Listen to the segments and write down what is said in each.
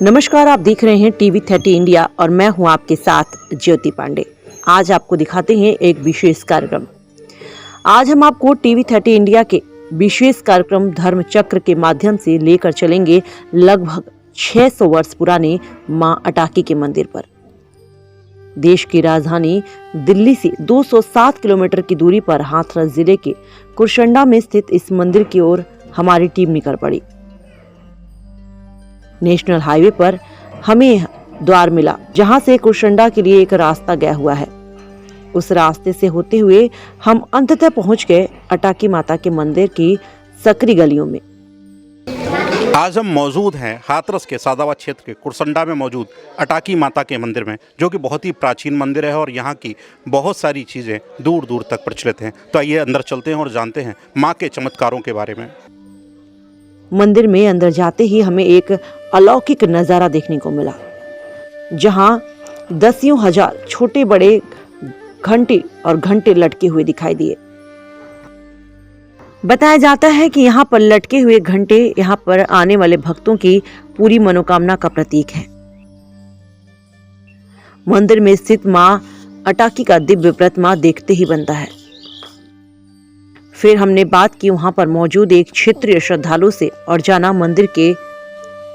नमस्कार, आप देख रहे हैं TV30 इंडिया और मैं हूं आपके साथ ज्योति पांडे। आज आपको दिखाते हैं एक विशेष कार्यक्रम। आज हम आपको TV30 इंडिया के विशेष कार्यक्रम धर्म चक्र के माध्यम से लेकर चलेंगे लगभग 600 वर्ष पुराने मां अटाकी के मंदिर पर। देश की राजधानी दिल्ली से 207 किलोमीटर की दूरी पर हाथरस जिले के कुरशंडा में स्थित इस मंदिर की ओर हमारी टीम निकल पड़ी। नेशनल हाईवे पर हमें द्वार मिला जहां से कुरशंडा के लिए एक रास्ता गया हुआ है। उस रास्ते से होते हुए हम अंततः पहुंच गए अटाकी माता के मंदिर की सकरी गलियों में। आज हम मौजूद हैं हाथरस के सादाबाद क्षेत्र के कुरशंडा में मौजूद अटाकी माता के मंदिर में, जो कि बहुत ही प्राचीन मंदिर है और यहाँ की बहुत सारी चीज़ें दूर दूर तक प्रचलित हैं। तो आइए अंदर चलते हैं और जानते हैं माँ के चमत्कारों के बारे में। मंदिर में अंदर जाते ही हमें एक अलौकिक नजारा देखने को मिला, जहां दसियों हजार छोटे बड़े घंटे लटके हुए दिखाई दिए। बताया जाता है कि यहाँ पर लटके हुए घंटे यहाँ पर आने वाले भक्तों की पूरी मनोकामना का प्रतीक है। मंदिर में स्थित मां अटाकी का दिव्य प्रतिमा देखते ही बनता है। फिर हमने बात की वहां पर मौजूद एक क्षेत्रीय श्रद्धालु से और जाना मंदिर के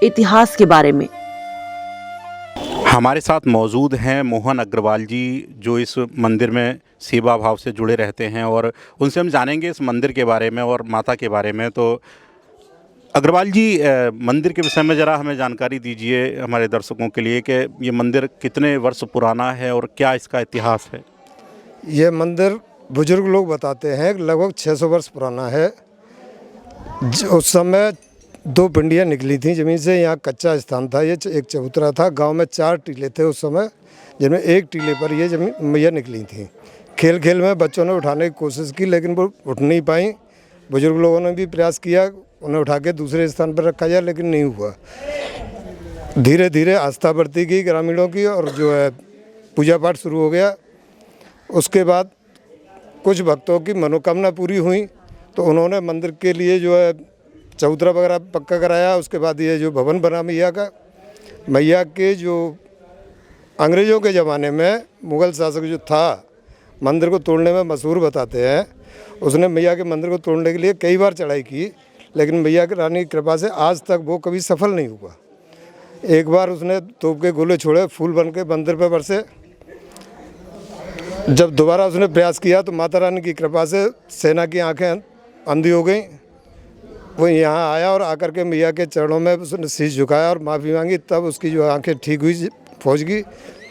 इतिहास के बारे में। हमारे साथ मौजूद हैं मोहन अग्रवाल जी, जो इस मंदिर में सेवा भाव से जुड़े रहते हैं और उनसे हम जानेंगे इस मंदिर के बारे में और माता के बारे में। तो अग्रवाल जी, मंदिर के विषय में ज़रा हमें जानकारी दीजिए हमारे दर्शकों के लिए कि ये मंदिर कितने वर्ष पुराना है और क्या इसका इतिहास है। ये मंदिर बुजुर्ग लोग बताते हैं लगभग 600 वर्ष पुराना है। उस समय 2 पिंडियाँ निकली थी ज़मीन से। यहाँ कच्चा स्थान था, ये एक चबूतरा था। गांव में 4 टीले थे उस समय, जिनमें एक टीले पर ये जमीन मैया निकली थी। खेल खेल में बच्चों ने उठाने की कोशिश की, लेकिन वो उठ नहीं पाई। बुजुर्ग लोगों ने भी प्रयास किया उन्हें उठा के दूसरे स्थान पर रखा जाए, लेकिन नहीं हुआ। धीरे धीरे आस्था बढ़ती गई ग्रामीणों की और जो है पूजा पाठ शुरू हो गया। उसके बाद कुछ भक्तों की मनोकामना पूरी हुई तो उन्होंने मंदिर के लिए जो है चबूतरा वगैरह पक्का कराया। उसके बाद ये जो भवन बना मैया का, मैया के जो अंग्रेज़ों के ज़माने में मुग़ल शासक जो था मंदिर को तोड़ने में मशहूर बताते हैं, उसने मैया के मंदिर को तोड़ने के लिए कई बार चढ़ाई की, लेकिन मैया की रानी की कृपा से आज तक वो कभी सफल नहीं हुआ। एक बार उसने तोप के गोले छोड़े, फूल बन के मंदिर पर बरसे। जब दोबारा उसने प्रयास किया तो माता रानी की कृपा से सेना की आंखें अंधी हो गई। वो यहाँ आया और आकर के मैया के चरणों में उसने शीश झुकाया और माफ़ी मांगी, तब उसकी जो आंखें ठीक हुई फौज की,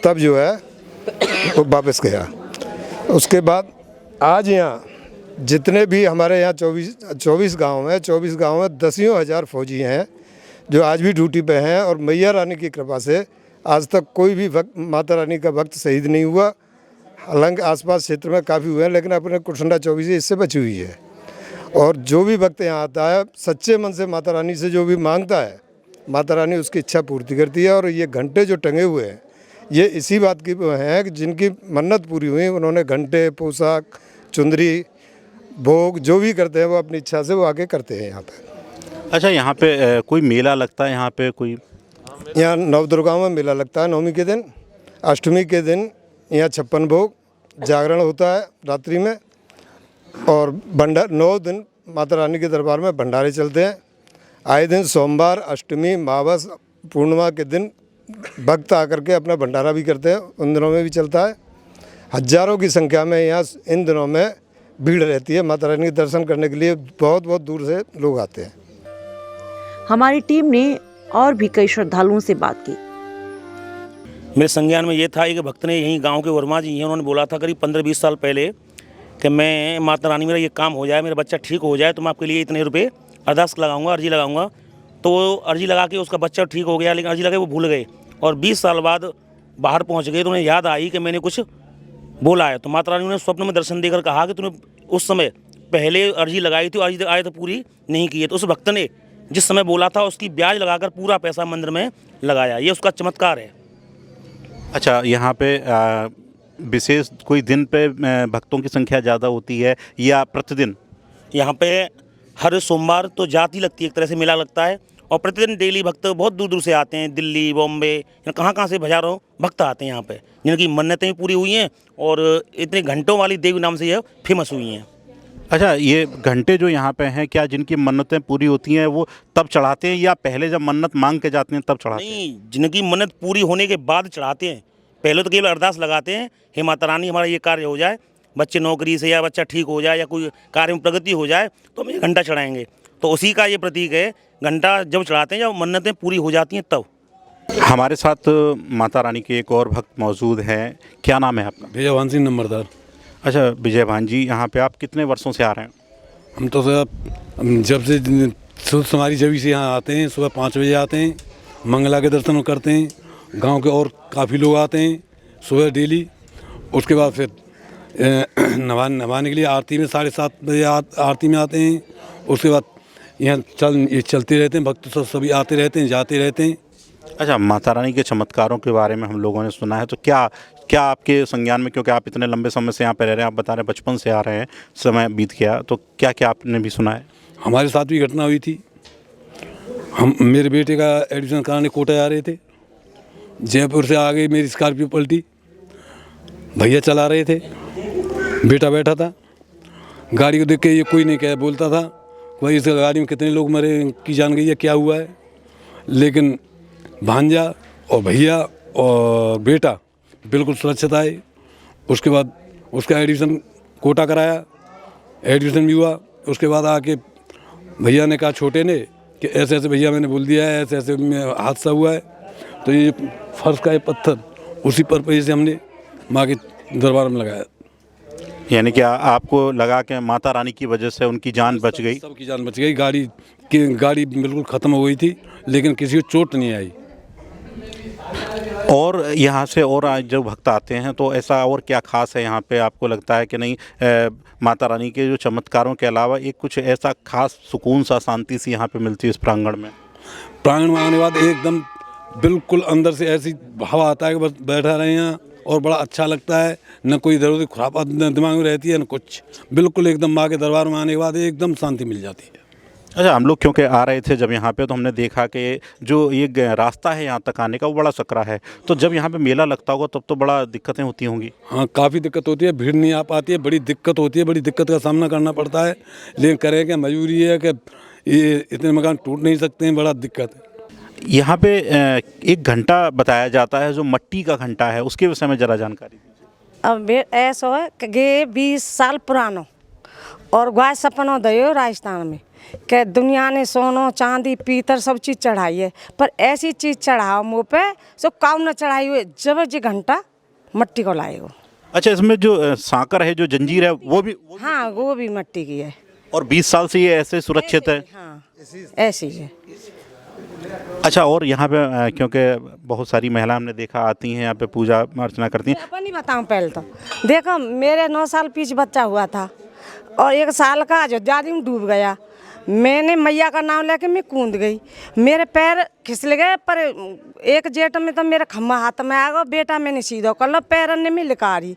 तब जो है वो वापस गया। उसके बाद आज यहाँ जितने भी हमारे यहाँ 24 गाँव हैं, 24 गाँव में दसियों हज़ार फौजी हैं जो आज भी ड्यूटी पे हैं। और मैया रानी की कृपा से आज तक कोई भी भक्त माता रानी का भक्त शहीद नहीं हुआ। हालांकि आसपास क्षेत्र में काफ़ी हुए हैं, लेकिन अपने कुरशंडा 24 इससे बची हुई है। और जो भी भक्त यहाँ आता है सच्चे मन से माता रानी से जो भी मांगता है, माता रानी उसकी इच्छा पूर्ति करती है। और ये घंटे जो टंगे हुए हैं ये इसी बात की हैं कि जिनकी मन्नत पूरी हुई उन्होंने घंटे, पोशाक, चुंदरी, भोग जो भी करते हैं वो अपनी इच्छा से वो आके करते हैं यहाँ पे। अच्छा, यहाँ पे कोई मेला लगता है? यहाँ पे कोई यहाँ नवदुर्गाओं में मेला लगता है। नवमी के दिन, अष्टमी के दिन यहाँ 56 भोग जागरण होता है रात्रि में। और 9 दिन माता रानी के दरबार में भंडारे चलते हैं। आए दिन सोमवार, अष्टमी, अमावस, पूर्णिमा के दिन भक्त आकर के अपना भंडारा भी करते हैं, उन दिनों में भी चलता है। हजारों की संख्या में यहाँ इन दिनों में भीड़ रहती है। माता रानी के दर्शन करने के लिए बहुत बहुत दूर से लोग आते हैं। हमारी टीम ने और भी कई श्रद्धालुओं से बात की। मेरे संज्ञान में ये था एक भक्त ने यहीं गांव के वर्मा जी हैं, उन्होंने बोला था करीब 15-20 साल पहले कि मैं माता रानी मेरा ये काम हो जाए, मेरा बच्चा ठीक हो जाए तो मैं आपके लिए इतने रुपए अरदास लगाऊंगा, अर्जी लगाऊंगा। तो वो अर्जी लगा के उसका बच्चा ठीक हो गया, लेकिन अर्जी लगा वो भूल गए और 20 साल बाद बाहर पहुँच गए तो उन्हें याद आई कि मैंने कुछ बोला है। तो माता रानी ने स्वप्न में दर्शन देकर कहा कि तूने उस समय पहले अर्जी लगाई थी, अर्जी आए तो पूरी नहीं की है। तो उस भक्त ने जिस समय बोला था उसकी ब्याज लगाकर पूरा पैसा मंदिर में लगाया। ये उसका चमत्कार है। अच्छा, यहाँ पे विशेष कोई दिन पे भक्तों की संख्या ज़्यादा होती है या प्रतिदिन? यहाँ पे हर सोमवार तो जाती लगती है, एक तरह से मेला लगता है। और प्रतिदिन डेली भक्त बहुत दूर दूर से आते हैं, दिल्ली, बॉम्बे, कहाँ से हजारों भक्त आते हैं यहाँ पे, जिनकी मन्नतें भी पूरी हुई हैं और इतने घंटों वाली देवी नाम से यह फेमस हुई हैं। अच्छा, ये घंटे जो यहाँ पे हैं, क्या जिनकी मन्नतें पूरी होती हैं वो तब चढ़ाते हैं या पहले जब मन्नत मांग के जाते हैं तब चढ़ाते हैं? नहीं, जिनकी मन्नत पूरी होने के बाद चढ़ाते हैं। पहले तो केवल अरदास लगाते हैं, हे माता रानी हमारा ये कार्य हो जाए, बच्चे नौकरी से या बच्चा ठीक हो जाए या कोई कार्य में प्रगति हो जाए तो हम ये घंटा चढ़ाएंगे। तो उसी का ये प्रतीक है, घंटा जब चढ़ाते हैं जब मन्नतें पूरी हो जाती हैं तब। हमारे साथ माता रानी के एक और भक्त मौजूद हैं। क्या नाम है आपका? विजयभान सिंह नंबरदार। अच्छा विजय भान जी, यहाँ पे आप कितने वर्षों से आ रहे हैं? हम तो सर जब से हमारी जभी से यहाँ आते हैं, सुबह 5 बजे आते हैं, मंगला के दर्शन करते हैं। गांव के और काफ़ी लोग आते हैं सुबह डेली। उसके बाद फिर नहाने के लिए आरती में 7:30 बजे आरती में आते हैं। उसके बाद यहाँ चलते रहते हैं, भक्त सभी आते रहते हैं, जाते रहते हैं। अच्छा, माता रानी के चमत्कारों के बारे में हम लोगों ने सुना है, तो क्या क्या आपके संज्ञान में, क्योंकि आप इतने लंबे समय से यहाँ पे रह रहे हैं, आप बता रहे हैं बचपन से आ रहे हैं, समय बीत गया, तो क्या क्या आपने भी सुना है? हमारे साथ भी घटना हुई थी। हम मेरे बेटे का एडमिशन कराने कोटा जा रहे थे, जयपुर से आगे मेरी स्कॉर्पियो पलटी, भैया चला रहे थे, बेटा बैठा था। गाड़ी को देख के ये कोई नहीं कह बोलता था भाई इस गाड़ी में कितने लोग मरे, की जान गई है, क्या हुआ है। लेकिन भांजा और भैया और बेटा बिल्कुल सुरक्षित आए। उसके बाद उसका एडमिशन कोटा कराया, एडमिशन भी हुआ। उसके बाद आके भैया ने कहा छोटे ने कि ऐसे ऐसे भैया मैंने बोल दिया है, ऐसे ऐसे हादसा हुआ है। तो ये फर्श का ये पत्थर उसी पर्पज से हमने माँ के दरबार में लगाया। यानी कि आपको लगा कि माता रानी की वजह से उनकी जान बच गई? सबकी जान बच गई। गाड़ी बिल्कुल ख़त्म हो गई थी, लेकिन किसी को चोट नहीं आई। और यहाँ से और आज जो भक्त आते हैं तो ऐसा और क्या खास है यहाँ पे, आपको लगता है कि नहीं माता रानी के जो चमत्कारों के अलावा एक कुछ ऐसा खास सुकून सा, शांति सी यहाँ पे मिलती है इस प्रांगण में? प्रांगण में आने के बाद एकदम बिल्कुल अंदर से ऐसी हवा आता है कि बस बैठा रहे हैं और बड़ा अच्छा लगता है। न कोई इधर उधर खुरापात दिमाग में रहती है न कुछ, बिल्कुल एकदम माँ के दरबार में आने के बाद एकदम शांति मिल जाती है। अच्छा, हम लोग क्योंकि आ रहे थे जब यहाँ पे, तो हमने देखा कि जो ये रास्ता है यहाँ तक आने का वो बड़ा सकरा है, तो जब यहाँ पे मेला लगता होगा तब तो बड़ा दिक्कतें होती होंगी? हाँ, काफ़ी दिक्कत होती है, भीड़ नहीं आ पाती है, बड़ी दिक्कत होती है, बड़ी दिक्कत का सामना करना पड़ता है। लेकिन करें क्या, मजबूरी है कि ये इतने मकान टूट नहीं सकते हैं, बड़ा दिक्कत है। यहाँ पे एक घंटा बताया जाता है जो मट्टी का घंटा है, उसके विषय में ज़रा जानकारी दीजिए। अब ऐसा है कि ये 20 साल पुरानो और गाय सपनो दयो राजस्थान में कि दुनिया ने सोनो चांदी पीतल सब चीज़ चढ़ाई है, पर ऐसी चीज़ चढ़ाओ मुँह पे सो काउ न चढ़ाई हुए, जब ये घंटा मट्टी को लाए हो। अच्छा, इसमें जो सांकर है, जो जंजीर है, वो भी हाँ, वो भी मट्टी की है और 20 साल से ये ऐसे सुरक्षित है? हाँ, ऐसी है। अच्छा, और यहाँ पे क्योंकि बहुत सारी महिला हमने देखा आती हैं यहाँ पे पूजा अर्चना करती हैं। अपन ही बताऊँ पहले तो देखो, मेरे 9 साल पीछे बच्चा हुआ था और 1 साल का जो जादी में डूब गया। मैंने मैया का नाम लेके मैं कूद गई, मेरे पैर फिसल गए, पर एक जेठ में तो मेरा खम्मा हाथ में आ गया। बेटा मैंने सीधा कर लो, पैर ने में लिकारी।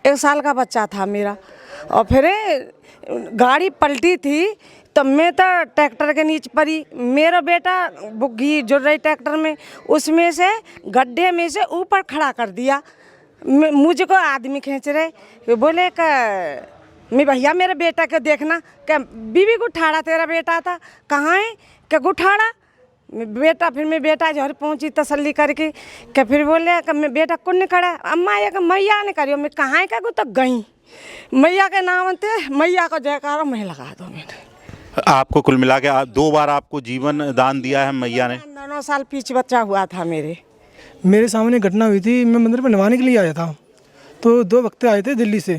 1 साल का बच्चा था मेरा, और फिर गाड़ी पलटी थी तो मैं तो ट्रैक्टर के नीचे पड़ी। मेरा बेटा बुग्गी जुड़ रही ट्रैक्टर में, उसमें से गड्ढे में से ऊपर खड़ा कर दिया। मुझको आदमी खींच रहे, बोले कि मैं भैया मेरे बेटा को देखना, क्या बीवी गुठाड़ा तेरा बेटा था, कहाँ है, क्या गुठाड़ा बेटा। फिर मैं बेटा घर पहुंची तसल्ली करके, क्या फिर बोले कि मैं बेटा कौन खड़ा, अम्मा ये मैया ने करियो। मैं कहाँ है, क्या तो गई मैया के नाम थे, मैया को जयकारा मैं लगा दो। मैंने आपको कुल मिला के 2 बार आपको जीवन दान दिया है मैया ने? 9 साल पीछे बच्चा हुआ था मेरे सामने घटना हुई थी। मैं मंदिर पर नहाने के लिए आया था, तो 2 वक्त आए थे दिल्ली से,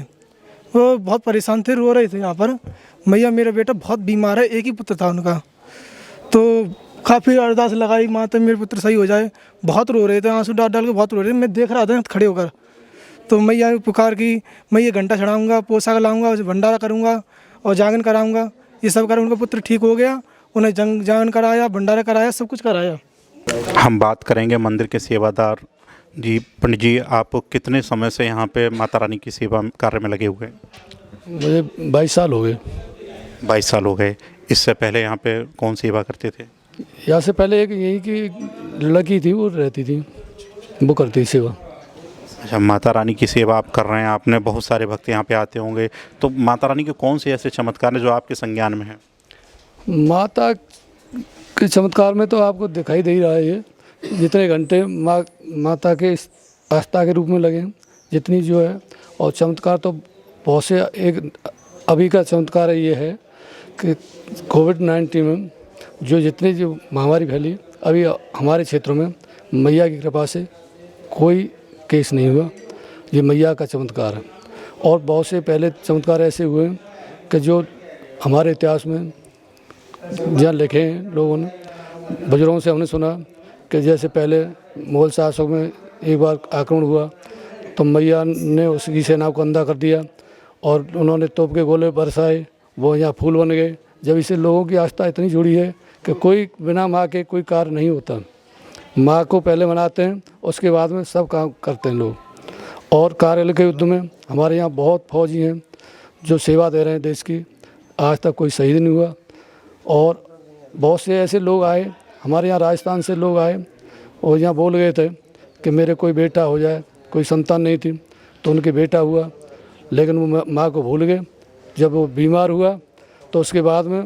वो बहुत परेशान थे, रो रहे थे यहाँ पर। मैया मेरा बेटा बहुत बीमार है, एक ही पुत्र था उनका, तो काफ़ी अरदास लगाई माँ तो मेरे पुत्र सही हो जाए। बहुत रो रहे थे, आंसू डाल डाल के बहुत रो रहे थे। मैं देख रहा था खड़े होकर, तो मैया पुकार की, मैं ये घंटा चढ़ाऊँगा, पोशाक लाऊँगा, भंडारा करूँगा और जागरण कराऊँगा। ये सब कर उनका पुत्र ठीक हो गया, उन्हें जागरण कराया, भंडारा कराया, सब कुछ कराया। हम बात करेंगे मंदिर के सेवादार जी। पंडित जी, आप कितने समय से यहाँ पे माता रानी की सेवा कार्य में लगे हुए हैं? मुझे 22 साल हो गए। 22 साल हो गए। इससे पहले यहाँ पे कौन सेवा करते थे? यहाँ से पहले एक यहीं की लड़की थी, वो रहती थी, वो करती सेवा। अच्छा, माता रानी की सेवा आप कर रहे हैं, आपने बहुत सारे भक्त यहाँ पे आते होंगे, तो माता रानी के कौन से ऐसे चमत्कार हैं जो आपके संज्ञान में हैं? माता के चमत्कार में तो आपको दिखाई दे ही रहा है, ये जितने घंटे माता के आस्था के रूप में लगे हैं, जितनी जो है, और चमत्कार तो बहुत से। एक अभी का चमत्कार ये है कि कोविड-19 में जो जितनी जो महामारी फैली, अभी हमारे क्षेत्रों में मैया की कृपा से कोई केस नहीं हुआ। ये मैया का चमत्कार है। और बहुत से पहले चमत्कार ऐसे हुए हैं कि जो हमारे इतिहास में जहाँ लिखे हैं लोगों ने, बुजुर्गों से हमने सुना कि जैसे पहले मुगल शासकों में एक बार आक्रमण हुआ तो मैया ने उसकी सेना को अंधा कर दिया और उन्होंने तोप के गोले बरसाए, वो यहाँ फूल बन गए। जब इसे लोगों की आस्था इतनी जुड़ी है कि कोई बिना माँ के कोई कार्य नहीं होता। माँ को पहले मनाते हैं, उसके बाद में सब काम करते हैं लोग। और कार्यालय के युद्ध में हमारे यहाँ बहुत फौजी हैं जो सेवा दे रहे हैं देश की, आज तक कोई शहीद नहीं हुआ। और बहुत से ऐसे लोग आए, हमारे यहाँ राजस्थान से लोग आए और यहाँ बोल गए थे कि मेरे कोई बेटा हो जाए, कोई संतान नहीं थी तो उनके बेटा हुआ, लेकिन वो माँ को भूल गए। जब वो बीमार हुआ तो उसके बाद में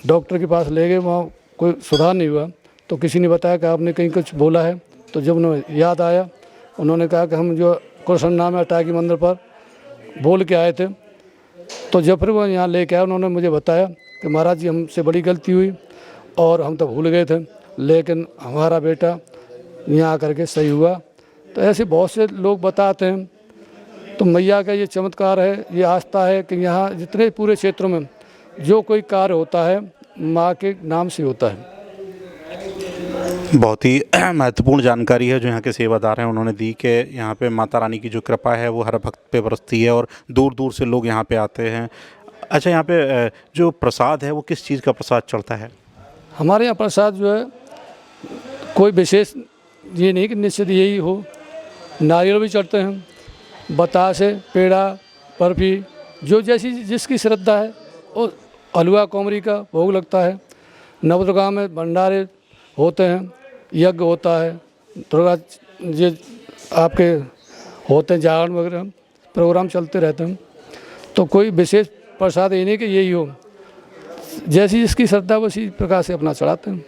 डॉक्टर के पास ले गए, वहाँ कोई सुधार नहीं हुआ तो किसी ने बताया कि आपने कहीं कुछ बोला है। तो जब उन्हें याद आया, उन्होंने कहा कि हम जो कृष्ण नाम है टाकी मंदिर पर बोल के आए थे। तो जब फिर वो यहाँ लेके आए, उन्होंने मुझे बताया कि महाराज जी हमसे बड़ी गलती हुई और हम तो भूल गए थे, लेकिन हमारा बेटा यहाँ आकर के सही हुआ। तो ऐसे बहुत से लोग बताते हैं। तो मैया का ये चमत्कार है, ये आस्था है कि यहाँ जितने पूरे क्षेत्रों में जो कोई कार्य होता है माँ के नाम से होता है। बहुत ही महत्वपूर्ण जानकारी है जो यहाँ के सेवादार हैं उन्होंने दी कि यहाँ पे माता रानी की जो कृपा है वो हर भक्त पे बरसती है और दूर दूर से लोग यहाँ पे आते हैं। अच्छा, यहाँ पे जो प्रसाद है वो किस चीज़ का प्रसाद चढ़ता है? हमारे यहाँ प्रसाद जो है कोई विशेष ये नहीं कि निश्चित यही हो, नारियल भी चढ़ते हैं, बतासे, पेड़ा, बर्फी, जो जैसी जिसकी श्रद्धा है। और हलवा कोमरी का भोग लगता है। नवदुर्गा में भंडारे होते हैं, यज्ञ होता है, दुर्गा जी आपके होते हैं, जागरण वगैरह प्रोग्राम चलते रहते हैं। तो कोई विशेष प्रसाद ये नहीं कि यही हो, जैसी जिसकी श्रद्धा उसी प्रकार से अपना चढ़ाते हैं।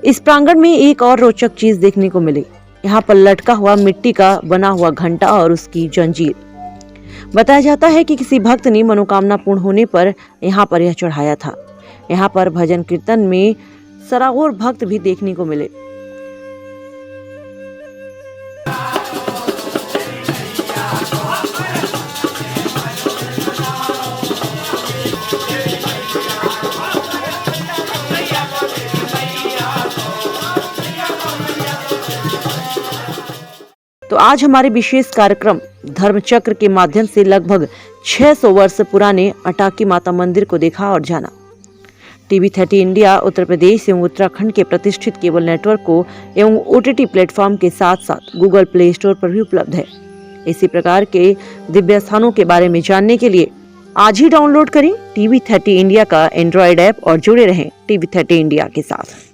इस प्रांगण में एक और रोचक चीज देखने को मिली। यहाँ पर लटका हुआ मिट्टी का बना हुआ घंटा और उसकी जंजीर। बताया जाता है कि किसी भक्त ने मनोकामना पूर्ण होने पर यहाँ पर यह चढ़ाया था। यहाँ पर भजन कीर्तन में सरागोर भक्त भी देखने को मिले। तो आज हमारे विशेष कार्यक्रम धर्मचक्र के माध्यम से लगभग 600 वर्ष पुराने अटाकी माता मंदिर को देखा और जाना। TV30 इंडिया उत्तर प्रदेश एवं उत्तराखंड के प्रतिष्ठित केबल नेटवर्क को एवं OTT प्लेटफॉर्म के साथ साथ गूगल प्ले स्टोर पर भी उपलब्ध है। इसी प्रकार के दिव्य स्थानों के बारे में जानने के लिए आज ही डाउनलोड करें TV30 इंडिया का एंड्रॉयड ऐप और जुड़े रहें TV30 इंडिया के साथ।